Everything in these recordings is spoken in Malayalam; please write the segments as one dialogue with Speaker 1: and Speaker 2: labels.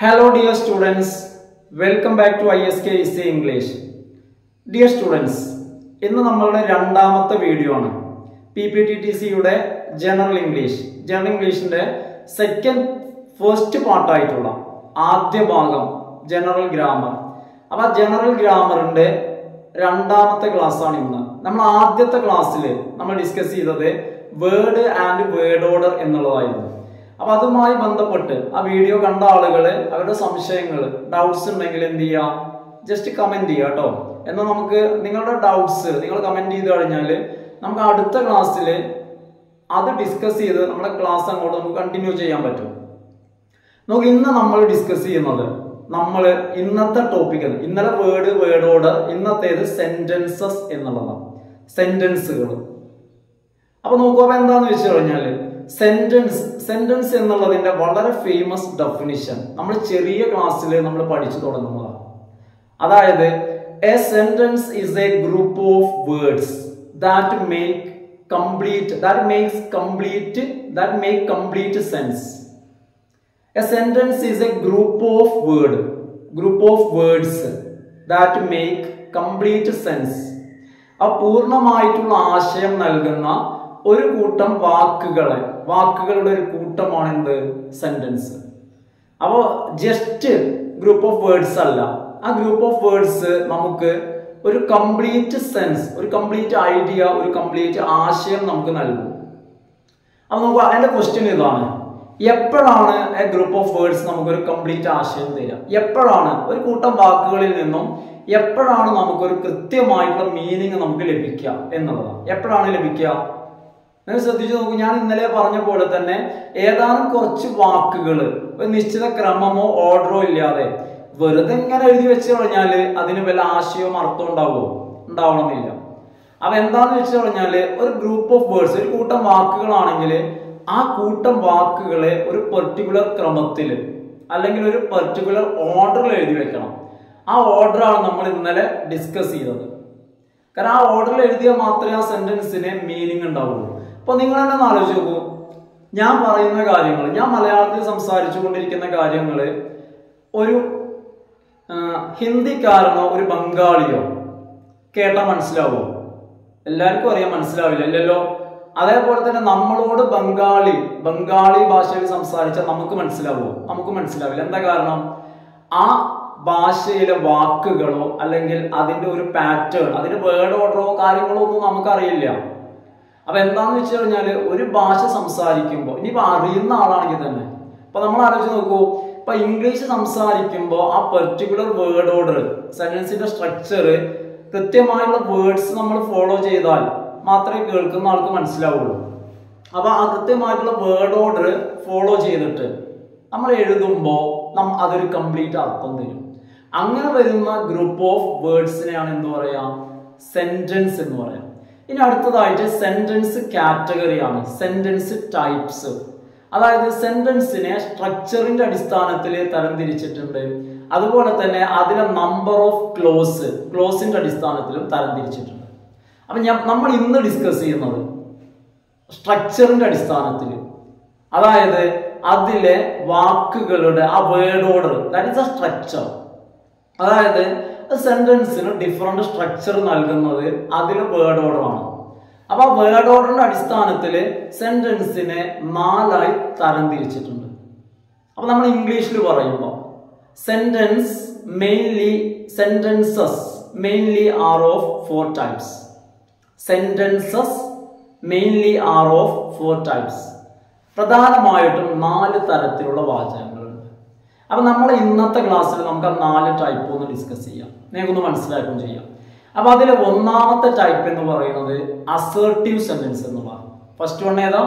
Speaker 1: Hello dear students, welcome back to ISK Easy English. Dear students, ഇന്ന് നമ്മളുടെ രണ്ടാമത്തെ വീഡിയോ ആണ് PPTTC യുടെ ജനറൽ ഇംഗ്ലീഷിന്റെ ഫസ്റ്റ് പാർട്ട് ആയിട്ടുള്ള ആദ്യ ഭാഗം ജനറൽ ഗ്രാമർ. അപ്പോൾ ജനറൽ ഗ്രാമറിന്റെ രണ്ടാമത്തെ ക്ലാസ് ആണ് ഇന്ന്. നമ്മൾ ആദ്യത്തെ ക്ലാസ്സിൽ നമ്മൾ ഡിസ്കസ് ചെയ്തത് വേർഡ് ആൻഡ് വേർഡ് ഓർഡർ എന്നുള്ളതായിരുന്നു. അപ്പോൾ അതുമായി ബന്ധപ്പെട്ട് ആ വീഡിയോ കണ്ട ആളുകൾ അവരുടെ സംശയങ്ങൾ ഡൗട്ട്സ് ഉണ്ടെങ്കിൽ എന്ത് ചെയ്യാം, ജസ്റ്റ് കമന്റ് ചെയ്യുക കേട്ടോ. എന്നാൽ നമുക്ക് നിങ്ങളുടെ ഡൗട്ട്സ് നിങ്ങൾ കമന്റ് ചെയ്ത് കഴിഞ്ഞാൽ നമുക്ക് അടുത്ത ക്ലാസ്സിൽ അത് ഡിസ്കസ് ചെയ്ത് നമ്മുടെ ക്ലാസ് അങ്ങോട്ട് നമുക്ക് കണ്ടിന്യൂ ചെയ്യാൻ പറ്റും. നമുക്ക് ഇന്ന് നമ്മൾ ഡിസ്കസ് ചെയ്യുന്നത് ഇന്നത്തെ ടോപ്പിക് ഇന്നലെ വേർഡ് ഓർഡർ, ഇന്നത്തേത് സെന്റൻസസ് എന്നുള്ളതാണ്, സെന്റൻസുകൾ. അപ്പൊ നോക്കുക എന്താന്ന് വെച്ച് കഴിഞ്ഞാല് സെന്റൻസ് എന്നുള്ളതിന്റെ വളരെ ഫേമസ് ഡെഫിനിഷൻ നമ്മൾ ചെറിയ ക്ലാസ്സിൽ നമ്മൾ പഠിച്ചു തുടങ്ങുന്നതാണ്. അതായത് A sentence is A group of words that make complete sense. A sentence is a group of words that make complete sense. ആ പൂർണ്ണമായിട്ടുള്ള ആശയം നൽകുന്ന ഒരു കൂട്ടം വാക്കുകളുടെ ഒരു കൂട്ടമാണ് എന്ത്, സെന്റൻസ്. അപ്പോൾ ജസ്റ്റ് ഗ്രൂപ്പ് ഓഫ് വേർഡ്സ് അല്ല, ആ ഗ്രൂപ്പ് ഓഫ് വേർഡ്സ് നമുക്ക് ഒരു കംപ്ലീറ്റ് സെൻസ്, ഒരു കംപ്ലീറ്റ് ഐഡിയ, ഒരു കംപ്ലീറ്റ് ആശയം നമുക്ക് നൽകും. അപ്പൊ നമുക്ക് അതിന്റെ ക്വസ്റ്റ്യൻ ഇതാണ്: എപ്പോഴാണ് എ ഗ്രൂപ്പ് ഓഫ് വേർഡ്സ് നമുക്കൊരു കംപ്ലീറ്റ് ആശയം തരിക? എപ്പോഴാണ് ഒരു കൂട്ടം വാക്കുകളിൽ നിന്നും എപ്പോഴാണ് നമുക്കൊരു കൃത്യമായിട്ടുള്ള മീനിങ് നമുക്ക് ലഭിക്കുക എന്നുള്ളതാണ്. എപ്പോഴാണ് ലഭിക്കുക? നിങ്ങൾ ശ്രദ്ധിച്ചു നോക്കൂ. ഞാൻ ഇന്നലെ പറഞ്ഞ പോലെ തന്നെ ഏതാനും കുറച്ച് വാക്കുകൾ ഒരു നിശ്ചിത ക്രമമോ ഓർഡറോ ഇല്ലാതെ വെറുതെ ഇങ്ങനെ എഴുതി വെച്ച് കഴിഞ്ഞാൽ അതിന് വല്ല ആശയവും അർത്ഥവും ഉണ്ടാവണമെന്നില്ല. അപ്പൊ എന്താന്ന് വെച്ച് കഴിഞ്ഞാല് ഒരു ഗ്രൂപ്പ് ഓഫ് വേർഡ്സ്, ഒരു കൂട്ടം വാക്കുകളാണെങ്കിൽ ആ കൂട്ടം വാക്കുകളെ ഒരു പെർട്ടിക്കുലർ ക്രമത്തിൽ അല്ലെങ്കിൽ ഒരു പെർട്ടിക്കുലർ ഓർഡറിൽ എഴുതി വെക്കണം. ആ ഓർഡറാണ് നമ്മൾ ഇന്നലെ ഡിസ്കസ് ചെയ്തത്. കാരണം ആ ഓർഡറിൽ എഴുതിയാൽ മാത്രമേ ആ സെന്റൻസിന് മീനിങ് ഉണ്ടാവുള്ളൂ. അപ്പൊ നിങ്ങൾ തന്നെ ഒന്ന് ആലോചിച്ച് നോക്കൂ, ഞാൻ പറയുന്ന കാര്യങ്ങൾ, ഞാൻ മലയാളത്തിൽ സംസാരിച്ചു കൊണ്ടിരിക്കുന്ന കാര്യങ്ങൾ ഒരു ഹിന്ദിക്കാരനോ ഒരു ബംഗാളിയോ കേട്ടാൽ മനസ്സിലാവോ? എല്ലാവർക്കും അറിയാൻ മനസ്സിലാവില്ല, ഇല്ലല്ലോ. അതേപോലെ തന്നെ നമ്മളോട് ബംഗാളി ഭാഷയിൽ സംസാരിച്ചാൽ നമുക്ക് മനസ്സിലാവുമോ? നമുക്ക് മനസ്സിലാവില്ല. എന്താ കാരണം? ആ ഭാഷയിലെ വാക്കുകളോ അല്ലെങ്കിൽ അതിന്റെ ഒരു പാറ്റേൺ, അതിന്റെ വേർഡ് ഓർഡറോ കാര്യങ്ങളോ ഒന്നും നമുക്കറിയില്ല. അപ്പൊ എന്താന്ന് വെച്ച് കഴിഞ്ഞാല് ഒരു ഭാഷ സംസാരിക്കുമ്പോൾ, ഇനിയിപ്പോ അറിയുന്ന ആളാണെങ്കിൽ തന്നെ, ഇപ്പൊ നമ്മൾ ആലോചിച്ച് നോക്കൂ, ഇപ്പൊ ഇംഗ്ലീഷ് സംസാരിക്കുമ്പോൾ ആ പെർട്ടിക്കുലർ വേർഡ് ഓർഡർ, സെന്റൻസിന്റെ സ്ട്രക്ചർ, കൃത്യമായുള്ള വേർഡ്സ് നമ്മൾ ഫോളോ ചെയ്താൽ മാത്രമേ കേൾക്കുന്ന ആൾക്ക് മനസ്സിലാവുള്ളൂ. അപ്പൊ ആ കൃത്യമായിട്ടുള്ള വേർഡ് ഓർഡർ ഫോളോ ചെയ്തിട്ട് നമ്മൾ എഴുതുമ്പോൾ അതൊരു കംപ്ലീറ്റ് അർത്ഥം തരും. അങ്ങനെ വരുന്ന ഗ്രൂപ്പ് ഓഫ് വേർഡ്സിനെയാണ് എന്ത് പറയാ, സെന്റൻസ് എന്ന് പറയാം. ഇനി അടുത്തതായിട്ട് സെന്റൻസ് കാറ്റഗറിയാണ്, സെന്റൻസ് ടൈപ്സ്. അതായത് സെന്റൻസിനെ സ്ട്രക്ചറിന്റെ അടിസ്ഥാനത്തിൽ തരംതിരിച്ചിട്ടുണ്ട്. അതുപോലെ തന്നെ അതിലെ നമ്പർ ഓഫ് ക്ലോസിന്റെ അടിസ്ഥാനത്തിലും തരംതിരിച്ചിട്ടുണ്ട്. അപ്പൊ നമ്മൾ ഇന്ന് ഡിസ്കസ് ചെയ്യുന്നത് സ്ട്രക്ചറിന്റെ അടിസ്ഥാനത്തിൽ, അതായത് അതിലെ വാക്കുകളുടെ ആ word order, that is A structure. അതായത് സെന്റൻസിന് ഡിഫറെന്റ് സ്ട്രക്ചർ നൽകുന്നത് അതിലെ വേർഡ് ഓർഡർ ആണ്. അപ്പൊ ആ വേർഡ് ഓർഡറിന്റെ അടിസ്ഥാനത്തിൽ സെന്റൻസിനെ 4ആയി തരംതിരിച്ചിട്ടുണ്ട്. അപ്പൊ നമ്മൾ ഇംഗ്ലീഷിൽ പറയുമ്പോൾ sentences mainly are of 4 types. Sentences mainly are of 4 types. പ്രധാനമായിട്ടും 4 തരത്തിലുള്ള വാചകങ്ങളുണ്ട്. അപ്പൊ നമ്മൾ ഇന്നത്തെ ക്ലാസ്സിൽ നമുക്ക് ആ 4 ടൈപ്പ് ഒന്ന് ഡിസ്കസ് ചെയ്യാം, നിങ്ങൾക്കൊന്ന് മനസ്സിലാക്കുകയും ചെയ്യാം. അപ്പൊ അതിലെ ഒന്നാമത്തെ ടൈപ്പ് എന്ന് പറയുന്നത് അസേർട്ടീവ് സെന്റൻസ് എന്നുള്ളതാണ്. ഫസ്റ്റ് വൺ ഏതാ?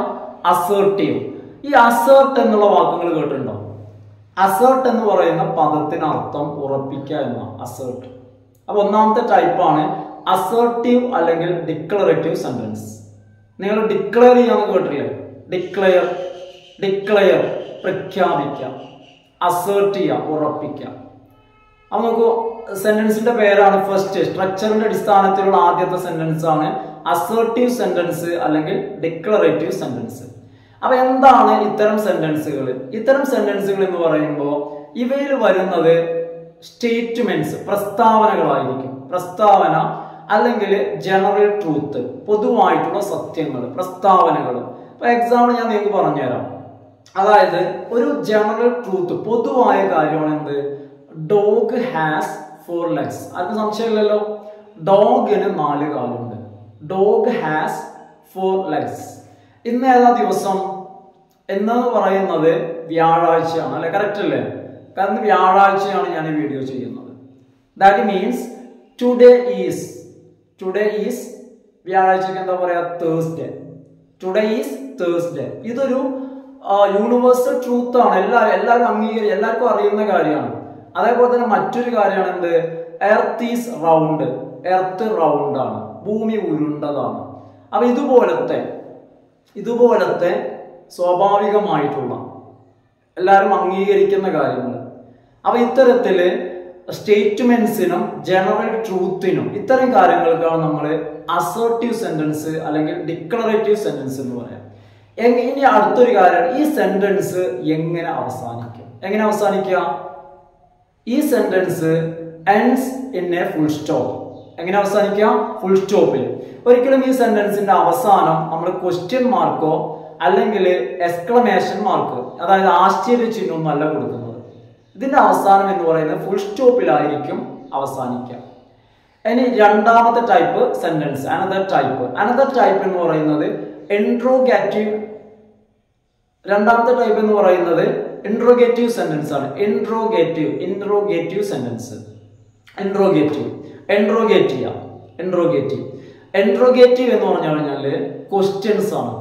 Speaker 1: അസേർട്ടീവ്. ഈ അസേർട്ട് എന്നുള്ള വാക്കുകൾ കേട്ടിട്ടുണ്ടോ? അസേർട്ട് എന്ന് പറയുന്ന പദത്തിന് അർത്ഥം ഉറപ്പിക്കുക എന്ന അസേർട്ട്. അപ്പൊ ഒന്നാമത്തെ ടൈപ്പാണ് അസേർട്ടീവ് അല്ലെങ്കിൽ ഡിക്ലറേറ്റീവ് സെന്റൻസ്. നിങ്ങൾ ഡിക്ലെയർ ചെയ്യാന്ന് കേട്ടില്ലേ? ഡിക്ലെയർ പ്രഖ്യാപിക്കാം, അസേർട്ട് ചെയ്യുക, ഉറപ്പിക്കാം. അപ്പൊ നോക്കൂ, സെന്റൻസിന്റെ പേരാണ് ഫസ്റ്റ്, സ്ട്രക്ചറിന്റെ അടിസ്ഥാനത്തിലുള്ള ആദ്യത്തെ സെന്റൻസ് ആണ് അസേർട്ടീവ് സെന്റൻസ് അല്ലെങ്കിൽ ഡിക്ലറേറ്റീവ് സെന്റൻസ്. അപ്പൊ എന്താണ് ഇത്തരം സെന്റൻസുകൾ? ഇത്തരം സെന്റൻസുകൾ എന്ന് പറയുമ്പോൾ ഇവയിൽ വരുന്നത് സ്റ്റേറ്റ്മെന്റ്സ്, പ്രസ്താവനകളായിരിക്കും. പ്രസ്താവന അല്ലെങ്കിൽ ജനറൽ ട്രൂത്ത്, പൊതുവായിട്ടുള്ള സത്യങ്ങൾ, പ്രസ്താവനകൾ. ഇപ്പൊ എക്സാമ്പിൾ ഞാൻ നിങ്ങൾക്ക് പറഞ്ഞുതരാം. അതായത് ഒരു ജനറൽ ട്രൂത്ത്, പൊതുവായ കാര്യമാണ് എന്ത്? Dog has 4 legs. ആർക്കും സംശയമില്ലല്ലോ, ഡോഗിന് 4 കാലുണ്ട്. Dog has 4 legs. ഇന്ന് ഏതാ ദിവസം? എന്ന് പറയുന്നത് വ്യാഴാഴ്ചയാണ് അല്ലെ? കറക്റ്റ് അല്ലേ? കാരണം വ്യാഴാഴ്ചയാണ് ഞാൻ ഈ വീഡിയോ ചെയ്യുന്നത്. ദാറ്റ് മീൻസ് ടുഡേ ഈസ് വ്യാഴാഴ്ചക്ക് എന്താ പറയാ? തേഴ്സ്ഡേ. Today is Thursday. ഇതൊരു യൂണിവേഴ്സൽ ട്രൂത്ത് ആണ്. എല്ലാവർക്കും അറിയുന്ന കാര്യമാണ്. അതേപോലെ തന്നെ മറ്റൊരു കാര്യമാണ് എന്ത്? Earth is round. Earth round ആണ്, ഭൂമി ഉരുണ്ടതാണ്. അപ്പൊ ഇതുപോലത്തെ സ്വാഭാവികമായിട്ടുള്ള എല്ലാവരും അംഗീകരിക്കുന്ന കാര്യങ്ങൾ. അപ്പൊ ഇത്തരത്തില് സ്റ്റേറ്റ്മെന്റ്സിനും ജനറൽ ട്രൂത്തിനും ഇത്തരം കാര്യങ്ങൾക്കാണ് നമ്മൾ അസർട്ടീവ് സെന്റൻസ് അല്ലെങ്കിൽ ഡിക്ലറേറ്റീവ് സെന്റൻസ് എന്ന് പറയാം. ഇനി അടുത്തൊരു കാര്യമാണ്, ഈ സെന്റൻസ് എങ്ങനെ അവസാനിക്കുക? ഈ sentence ends in A full stop. എങ്ങനെ അവസാനിക്കുക? ഫുൾ സ്റ്റോപ്പിൽ. ഒരിക്കലും ഈ സെന്റൻസിന്റെ അവസാനം നമ്മൾ ക്വസ്റ്റ്യൻ മാർക്കോ അല്ലെങ്കിൽ എക്സ്ക്ലമേഷൻ മാർക്ക്, അതായത് ആശ്ചര്യ ചിഹ്നമൊന്നും അല്ല കൊടുക്കുന്നത്. ഇതിന്റെ അവസാനം എന്ന് പറയുന്നത് ഫുൾ സ്റ്റോപ്പിലായിരിക്കും അവസാനിക്കുക. ഇനി രണ്ടാമത്തെ ടൈപ്പ് സെന്റൻസ്, അനദർ ടൈപ്പ് എന്ന് പറയുന്നത് ഇൻട്രോഗേറ്റീവ്. രണ്ടാമത്തെ ടൈപ്പ് എന്ന് പറയുന്നത് ഇൻട്രോഗേറ്റീവ് സെന്റൻസ് ആണ്. Interrogative sentence. ഇൻട്രോഗേറ്റീവ് എന്ന് പറഞ്ഞു കഴിഞ്ഞാല് ക്വസ്റ്റ്യൻസ് ആണ്.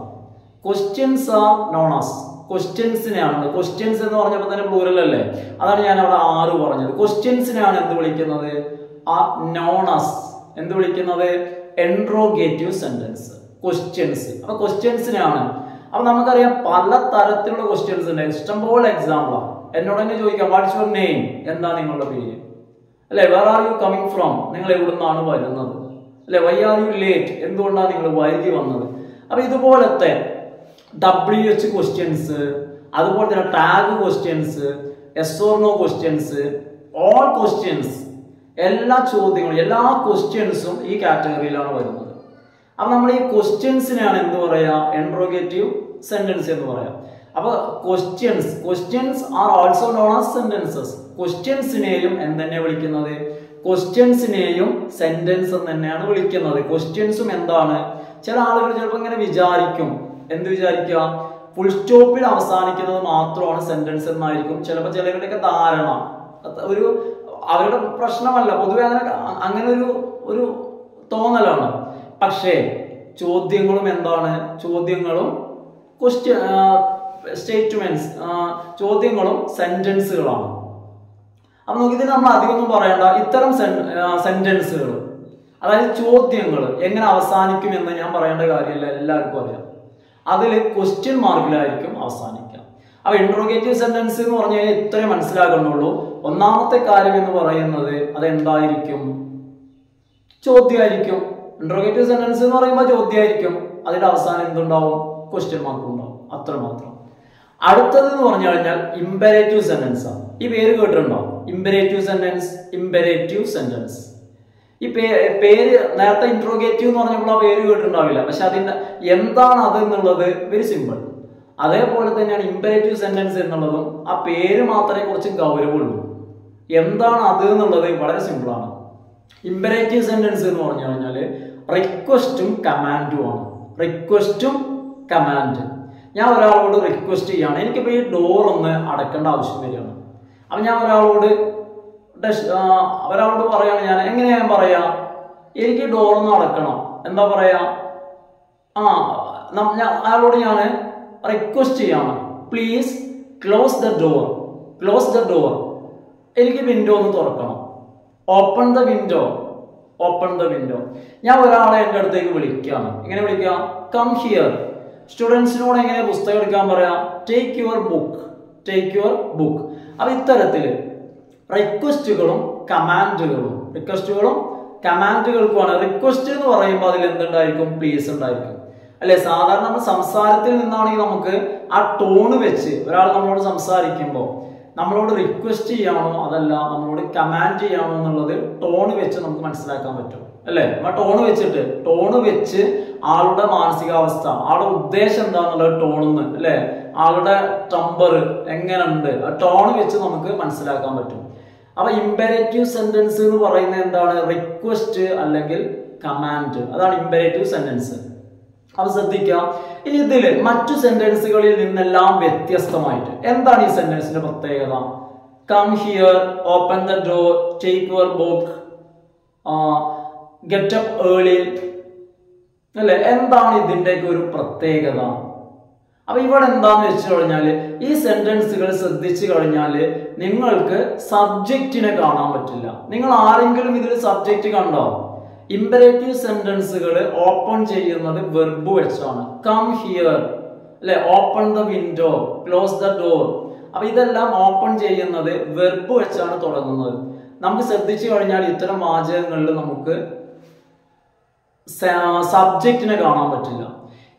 Speaker 1: Questions are known as. ക്വസ്റ്റ്യൻസിനെയാണ്, ക്വസ്റ്റ്യൻസ് എന്ന് പറഞ്ഞപ്പോൾ തന്നെ പ്ലൂറൽ അല്ലേ? അതാണ് ഞാൻ അവിടെ 6 പറഞ്ഞത്. ക്വസ്റ്റ്യൻസിനെയാണ് എന്ത് വിളിക്കുന്നത്? Known as. എന്ത് വിളിക്കുന്നത്? Interrogative sentence. ക്വസ്റ്റ്യൻസ്. അപ്പൊ ക്വസ്റ്റ്യൻസിനെയാണ്. അപ്പൊ നമുക്കറിയാം പല തരത്തിലുള്ള ക്വസ്റ്റ്യൻസ് ഉണ്ട്. ഇഷ്ടംപോലെ എക്സാമ്പിളാണ്. എന്നോട് തന്നെ ചോദിക്കാം, വാട്ട്സ് യുവർ നെയിം? എന്താ നിങ്ങളുടെ പേര്? അല്ലെ? Where are you coming from? നിങ്ങൾ എവിടെ നിന്നാണ് വരുന്നത്? അല്ലെ? Why are you late? എന്തുകൊണ്ടാണ് നിങ്ങൾ വൈകി വന്നത്? അപ്പൊ ഇതുപോലത്തെ WH ക്വസ്റ്റ്യൻസ്, അതുപോലെ തന്നെ tag questions, yes or no questions, all questions, എല്ലാ ചോദ്യങ്ങളും, എല്ലാ ക്വസ്റ്റ്യൻസും ഈ കാറ്റഗറിയിലാണ് വരുന്നത്. അപ്പൊ നമ്മൾ ഈ ക്വസ്റ്റ്യൻസിനാണ് എന്ത് പറയാ? ഇൻട്രോഗേറ്റീവ് സെന്റൻസ് എന്ന് പറയാം. അപ്പൊ questions are also known as sentences. ക്വസ്റ്റ്യൻസിനെയും എന്തെന്നെ വിളിക്കുന്നത്? ക്വസ്റ്റ്യൻസിനെയും സെന്റൻസ് എന്ന് തന്നെയാണ് വിളിക്കുന്നത്. ക്വസ്റ്റ്യൻസും എന്താണ്? ചില ആളുകൾ ചിലപ്പോൾ ഇങ്ങനെ വിചാരിക്കും, എന്ത് വിചാരിക്കുക? ഫുൾ സ്റ്റോപ്പിൽ അവസാനിക്കുന്നത് മാത്രമാണ് സെന്റൻസ് എന്നായിരിക്കും ചിലപ്പോൾ ചിലരുടെയൊക്കെ ധാരണ. ഒരു അവരുടെ പ്രശ്നമല്ല, പൊതുവെ അങ്ങനെ ഒരു തോന്നലാണ്. പക്ഷേ ചോദ്യങ്ങളും എന്താണ്? ചോദ്യങ്ങളും സ്റ്റേറ്റ്മെന്റ്സ്, ചോദ്യങ്ങളും സെന്റൻസുകളാണ്. അപ്പൊ നമുക്ക് ഇതിന് നമ്മൾ അധികമൊന്നും പറയണ്ട. ഇത്തരം സെന്റൻസുകൾ, അതായത് ചോദ്യങ്ങൾ എങ്ങനെ അവസാനിക്കും എന്ന് ഞാൻ പറയേണ്ട കാര്യമില്ല, എല്ലാവർക്കും അറിയാം. അതിൽ ക്വസ്റ്റ്യൻ മാർക്കിലായിരിക്കും അവസാനിക്കുക. അപ്പൊ ഇൻട്രോഗേറ്റീവ് സെന്റൻസ് എന്ന് പറഞ്ഞു കഴിഞ്ഞാൽ ഇത്രയും മനസ്സിലാക്കുന്നുള്ളൂ. ഒന്നാമത്തെ കാര്യം എന്ന് പറയുന്നത് അതെന്തായിരിക്കും? ചോദ്യമായിരിക്കും. ഇൻട്രോഗേറ്റീവ് സെന്റൻസ് എന്ന് പറയുമ്പോൾ ചോദ്യമായിരിക്കും. അതിന്റെ അവസാനം എന്തുണ്ടാവും? ക്വസ്റ്റ്യൻ മാർക്ക് ഉണ്ടാവും. അത്രമാത്രം. അടുത്തത് എന്ന് പറഞ്ഞു കഴിഞ്ഞാൽ ഇമ്പരേറ്റീവ് സെന്റൻസ് ആണ്. ഈ പേര് കേട്ടിട്ടുണ്ടോ? Imperative sentence. ഈ പേര് നേരത്തെ ഇൻട്രോഗേറ്റീവ് എന്ന് പറഞ്ഞപ്പോൾ ആ പേര് കേട്ടിട്ടുണ്ടാവില്ല. പക്ഷെ അതിന്റെ എന്താണ് അത് എന്നുള്ളത് വെരി സിമ്പിൾ. അതേപോലെ തന്നെയാണ് ഇമ്പരേറ്റീവ് സെന്റൻസ് എന്നുള്ളതും. ആ പേര് മാത്രമേ കുറച്ച് ഗൗരവമുള്ളൂ. എന്താണ് അത് എന്നുള്ളത് വളരെ സിമ്പിളാണ്. ഇമ്പരേറ്റീവ് സെന്റൻസ് എന്ന് പറഞ്ഞു കഴിഞ്ഞാല് റിക്വസ്റ്റും കമാൻഡും ആണ്. റിക്വസ്റ്റും കമാൻഡ്. ഞാൻ ഒരാളോട് റിക്വസ്റ്റ് ചെയ്യാണ്, എനിക്കിപ്പോ ഈ ഡോർ ഒന്ന് അടക്കേണ്ട ആവശ്യം വരികയാണ്. അപ്പൊ ഞാൻ ഒരാളോട് പറയാണ്, ഞാൻ എങ്ങനെയാ ഞാൻ പറയാ? എനിക്ക് ഡോറൊന്ന് അടക്കണം. എന്താ പറയാ? അയാളോട് ഞാൻ റിക്വസ്റ്റ് ചെയ്യാണ്, പ്ലീസ് ക്ലോസ് ദ ഡോർ. എനിക്ക് വിൻഡോ ഒന്ന് തുറക്കണം. Open the window. ഞാൻ ഒരാളെ എൻ്റെ അടുത്തേക്ക് വിളിക്കുകയാണ്. എങ്ങനെ വിളിക്കാം? Come here. സ്റ്റുഡൻസിനോട് എങ്ങനെ പുസ്തകം എടുക്കാൻ പറയാം? Take your book. അപ്പൊ ഇത്തരത്തില് റിക്വസ്റ്റുകളും കമാൻഡുകൾക്കുമാണ്. റിക്വസ്റ്റ് എന്ന് പറയുമ്പോൾ അതിൽ എന്തുണ്ടായിരിക്കും? പ്ലീസ് ഉണ്ടായിരിക്കും. അല്ലെ? സാധാരണ നമ്മൾ സംസാരത്തിൽ നിന്നാണെങ്കിൽ നമുക്ക് ആ ടോണ് വെച്ച് ഒരാൾ നമ്മളോട് സംസാരിക്കുമ്പോൾ നമ്മളോട് റിക്വസ്റ്റ് ചെയ്യാണോ അതല്ല നമ്മളോട് കമാൻഡ് ചെയ്യാണോ എന്നുള്ളത് ടോണ് വെച്ച് നമുക്ക് മനസ്സിലാക്കാൻ പറ്റും അല്ലെ. ആ ടോണ് വെച്ച് ആളുടെ മാനസികാവസ്ഥ, ആളുടെ ഉദ്ദേശം എന്താന്നുള്ളത് ടോണിന്ന് അല്ലെ, ആളുടെ ടംബർ എങ്ങനെയുണ്ട് ആ ടോണ് വെച്ച് നമുക്ക് മനസ്സിലാക്കാൻ പറ്റും. അപ്പൊ ഇമ്പരേറ്റീവ് സെന്റൻസ് എന്ന് പറയുന്നത് എന്താണ്? റിക്വസ്റ്റ് അല്ലെങ്കിൽ കമാൻഡ്, അതാണ് ഇമ്പരേറ്റീവ് സെന്റൻസ്. അപ്പൊ ശ്രദ്ധിക്കാം. ഇനി ഇതില് മറ്റു സെന്റൻസുകളിൽ നിന്നെല്ലാം വ്യത്യസ്തമായിട്ട് എന്താണ് ഈ സെന്റൻസിന്റെ പ്രത്യേകത? Come here, open the door, take your book, get up early അല്ലെ, എന്താണ് ഇതിന്റെയൊക്കെ ഒരു പ്രത്യേകത? അപ്പൊ ഇവിടെ എന്താന്ന് വെച്ച് കഴിഞ്ഞാല് ഈ സെന്റൻസുകൾ ശ്രദ്ധിച്ചു കഴിഞ്ഞാല് നിങ്ങൾക്ക് സബ്ജക്റ്റിനെ കാണാൻ പറ്റില്ല. നിങ്ങൾ ആരെങ്കിലും ഇതിൽ സബ്ജക്റ്റ് കണ്ടോ? ഇമ്പരേറ്റീവ് സെന്റൻസുകൾ ഓപ്പൺ ചെയ്യുന്നത് വെർബ് വെച്ചാണ്. കം ഹിയർ അല്ലെ, open the window, close the door. അപ്പൊ ഇതെല്ലാം ഓപ്പൺ ചെയ്യുന്നത് വെർബ് വെച്ചാണ് തുടങ്ങുന്നത്. നമുക്ക് ശ്രദ്ധിച്ചു കഴിഞ്ഞാൽ ഇത്തരം വാചകങ്ങളിൽ നമുക്ക് സബ്ജക്റ്റിനെ കാണാൻ പറ്റില്ല.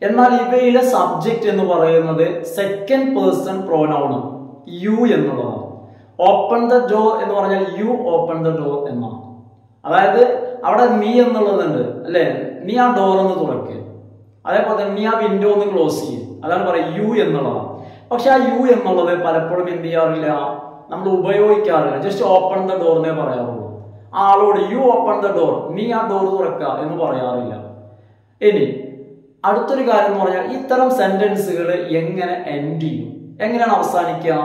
Speaker 1: എന്നാൽ ഇവയിലെ സബ്ജക്റ്റ് എന്ന് പറയുന്നത് സെക്കൻഡ് പേഴ്സൺ പ്രോനൗണ് യു എന്നുള്ളതാണ്. ഓപ്പൺ ദ ഡോർ എന്ന് പറഞ്ഞാൽ യു ഓപ്പൺ ദ ഡോർ എന്നാണ്. അതായത് അവിടെ നീ എന്നുള്ളതുണ്ട് അല്ലെ, നീ ആ ഡോർ ഒന്ന് തുറക്ക്, അതേപോലെ തന്നെ നീ ആ വിൻഡോ ഒന്ന് ക്ലോസ് ചെയ്യും, അതാണ് പറയുക യു എന്നുള്ളതാണ്. പക്ഷെ ആ യു എന്നുള്ളത് പലപ്പോഴും എന്ത് ചെയ്യാറില്ല, നമ്മൾ ഉപയോഗിക്കാറില്ല. ജസ്റ്റ് ഓപ്പൺ ദ ഡോർ എന്നേ പറയാറുള്ളൂ. ആളോട് യു ഓപ്പൺ ദ ഡോർ, നീ ആ ഡോർ തുറക്കുക എന്ന് പറയാറില്ല. ഇനി അടുത്തൊരു കാര്യം എന്ന് പറഞ്ഞാൽ ഇത്തരം സെന്റൻസുകൾ എങ്ങനെ എൻഡ് ചെയ്യും, എങ്ങനെയാണ് അവസാനിക്കുക?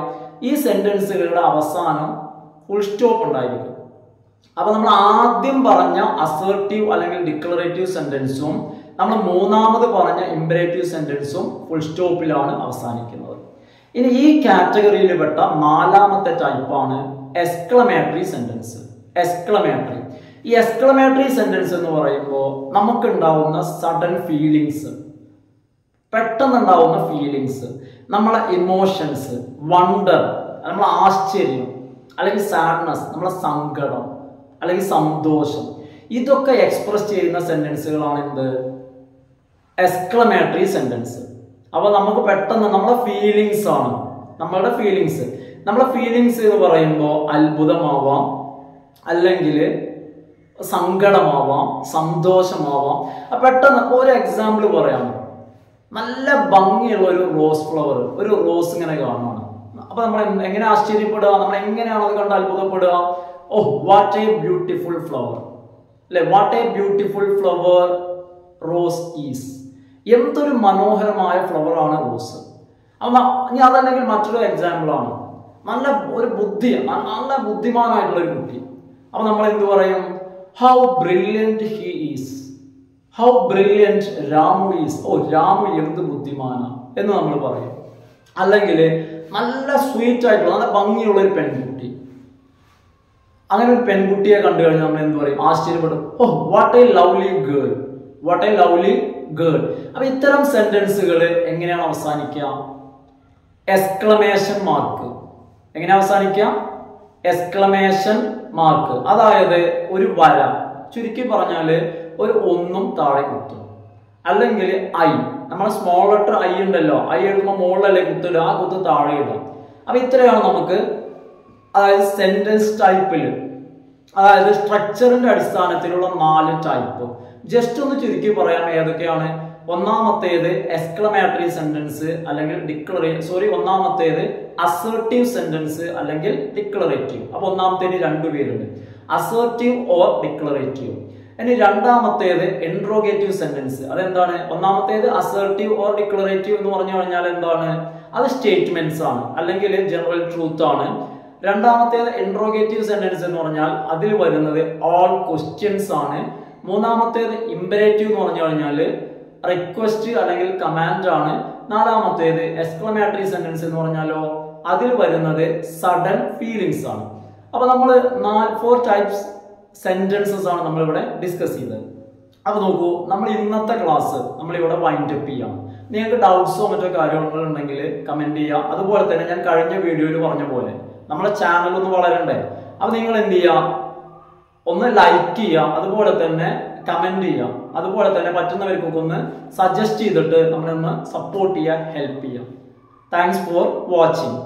Speaker 1: ഈ സെന്റൻസുകളുടെ അവസാനം ഫുൾ സ്റ്റോപ്പ് ഉണ്ടായിരിക്കും. അപ്പൊ നമ്മൾ ആദ്യം പറഞ്ഞ അസേർട്ടീവ് അല്ലെങ്കിൽ ഡിക്ലറേറ്റീവ് സെന്റൻസും നമ്മൾ മൂന്നാമത് പറഞ്ഞ ഇമ്പരേറ്റീവ് സെന്റൻസും ഫുൾ സ്റ്റോപ്പിലാണ് അവസാനിക്കുന്നത്. ഇനി ഈ കാറ്റഗറിയിൽ പെട്ട നാലാമത്തെ ടൈപ്പാണ് എക്സ്ക്ലമേറ്ററി സെന്റൻസ്. എക്സ്ക്ലമേറ്ററി, ഈ എക്സ്ക്ലമേറ്ററി സെന്റൻസ് എന്ന് പറയുമ്പോൾ നമുക്ക് ഉണ്ടാവുന്ന സഡൻ ഫീലിങ്സ്, പെട്ടെന്നുണ്ടാവുന്ന ഫീലിങ്സ്, നമ്മളെ ഇമോഷൻസ്, വണ്ടർ, നമ്മളെ ആശ്ചര്യം അല്ലെങ്കിൽ സാഡ്നസ്, നമ്മളെ സങ്കടം അല്ലെങ്കിൽ സന്തോഷം, ഇതൊക്കെ എക്സ്പ്രസ് ചെയ്യുന്ന സെന്റൻസുകളാണ് എന്ത്? Exclamatory sentence. അപ്പൊ നമുക്ക് പെട്ടെന്ന് നമ്മളെ ഫീലിങ്സ് ആണ്, നമ്മളുടെ ഫീലിങ്സ് എന്ന് പറയുമ്പോൾ അത്ഭുതമാവാം, അല്ലെങ്കിൽ സങ്കടമാവാം, സന്തോഷമാവാം. പെട്ടെന്ന് ഒരു എക്സാമ്പിൾ പറയാം. നല്ല ഭംഗിയുള്ള ഒരു റോസ് ഫ്ലവർ, ഒരു റോസ് ഇങ്ങനെ കാണുകയാണ്. അപ്പൊ നമ്മൾ എങ്ങനെ ആശ്ചര്യപ്പെടുക, നമ്മൾ എങ്ങനെയാണ് അത് കണ്ട് അത്ഭുതപ്പെടുക? Oh what a beautiful flower അല്ലെ, what a beautiful flower rose is, എന്തൊരു മനോഹരമായ ഫ്ലവർ ആണ് റോസ്. ഇനി അതല്ലെങ്കിൽ മറ്റൊരു എക്സാമ്പിൾ ആണ്, നല്ല ഒരു നല്ല ബുദ്ധിമാനായിട്ടുള്ള ഒരു കുട്ടി. അപ്പൊ നമ്മൾ എന്ത് പറയും? How brilliant he is, how brilliant Ramu is, ഓ രാമു എന്ത് ബുദ്ധിമാന എന്ന് നമ്മൾ പറയും. അല്ലെങ്കിൽ നല്ല സ്വീറ്റ് ആയിട്ടുള്ള നല്ല ഭംഗിയുള്ള ഒരു പെൺകുട്ടി, അങ്ങനെ ഒരു പെൺകുട്ടിയെ കണ്ടു കഴിഞ്ഞാൽ നമ്മൾ എന്ത് പറയും? ആശ്ചര്യപ്പെടും. Oh what a lovely girl, what a lovely girl. അപ്പൊ ഇത്തരം സെന്റൻസുകൾ എങ്ങനെയാണ് അവസാനിക്കുക? Exclamation mark. എങ്ങനെ അവസാനിക്കുക? എക്സ്ക്ലമേഷൻ മാർക്ക്, അതായത് ഒരു വര, ചുരുക്കി പറഞ്ഞാല് ഒരു ഒന്നും താഴെ കുത്തും, അല്ലെങ്കിൽ ഐ, നമ്മളെ സ്മോൾ ലെറ്റർ ഐ ഉണ്ടല്ലോ, ഐ എഴുതുമ്പോൾ മുകളിലല്ലേ കുത്തിടുക, ആ കുത്ത് താഴെ ഇടാം. അപ്പൊ ഇത്രയാണ് നമുക്ക്, അതായത് സെന്റൻസ് ടൈപ്പിൽ, അതായത് സ്ട്രക്ചറിന്റെ അടിസ്ഥാനത്തിലുള്ള 4 ടൈപ്പ്. ജസ്റ്റ് ഒന്ന് ചുരുക്കി പറയാം ഏതൊക്കെയാണ്. ഒന്നാമത്തേത് എക്സ്ക്ലമേറ്ററി സെന്റൻസ് അല്ലെങ്കിൽ ഒന്നാമത്തേത് അസേർട്ടീവ് സെന്റൻസ് അല്ലെങ്കിൽ ഡിക്ലറേറ്റീവ്. അപ്പൊ ഒന്നാമത്തേന് 2 പേരുണ്ട്, അസേർട്ടീവ് ഓർ ഡിക്ലറേറ്റീവ്. ഇനി രണ്ടാമത്തേത് ഇൻട്രോഗേറ്റീവ് സെന്റൻസ്. അതെന്താണ്? ഒന്നാമത്തേത് അസേർട്ടീവ് ഓർ ഡിക്ലറേറ്റീവ് എന്ന് പറഞ്ഞു കഴിഞ്ഞാൽ എന്താണ്? അത് സ്റ്റേറ്റ്മെന്റ്സ് ആണ് അല്ലെങ്കിൽ ജനറൽ ട്രൂത്ത് ആണ്. രണ്ടാമത്തേത് ഇൻട്രോഗേറ്റീവ് സെന്റൻസ് എന്ന് പറഞ്ഞാൽ അതിൽ വരുന്നത് ഓൾ ക്വസ്റ്റ്യൻസ് ആണ്. മൂന്നാമത്തേത് ഇമ്പരേറ്റീവ് എന്ന് പറഞ്ഞു കഴിഞ്ഞാൽ റിക്വസ്റ്റ് അല്ലെങ്കിൽ കമാൻഡ് ആണ്. നാലാമത്തേത് എക്സ്ക്ലമേറ്ററി സെന്റൻസ് എന്ന് പറഞ്ഞാലോ അതിൽ വരുന്നത് സഡൻ ഫീലിങ്സ് ആണ്. അപ്പൊ നമ്മൾ 4 ടൈപ്സ് സെന്റൻസസ് ആണ് നമ്മളിവിടെ ഡിസ്കസ് ചെയ്തത്. അപ്പൊ നോക്കൂ, നമ്മൾ ഇന്നത്തെ ക്ലാസ് നമ്മളിവിടെ വൈൻഡ് അപ്പ് ചെയ്യാം. നിങ്ങൾക്ക് ഡൗട്ട്സോ മറ്റോ കാര്യങ്ങളോ ഉണ്ടെങ്കിൽ കമന്റ് ചെയ്യുക. അതുപോലെ തന്നെ ഞാൻ കഴിഞ്ഞ വീഡിയോയിൽ പറഞ്ഞ പോലെ നമ്മുടെ ചാനൽ ഒന്ന് വളരണ്ടേ. അപ്പൊ നിങ്ങൾ എന്ത് ചെയ്യുക? ഒന്ന് ലൈക്ക് ചെയ്യുക, അതുപോലെ തന്നെ കമന്റ് ചെയ്യുക, അതുപോലെ തന്നെ പറ്റുന്നവർക്കൊക്കെ ഒന്ന് സജസ്റ്റ് ചെയ്തിട്ട് നമ്മളൊന്ന് സപ്പോർട്ട് ചെയ്യുക, ഹെൽപ്പ് ചെയ്യുക. Thanks for watching.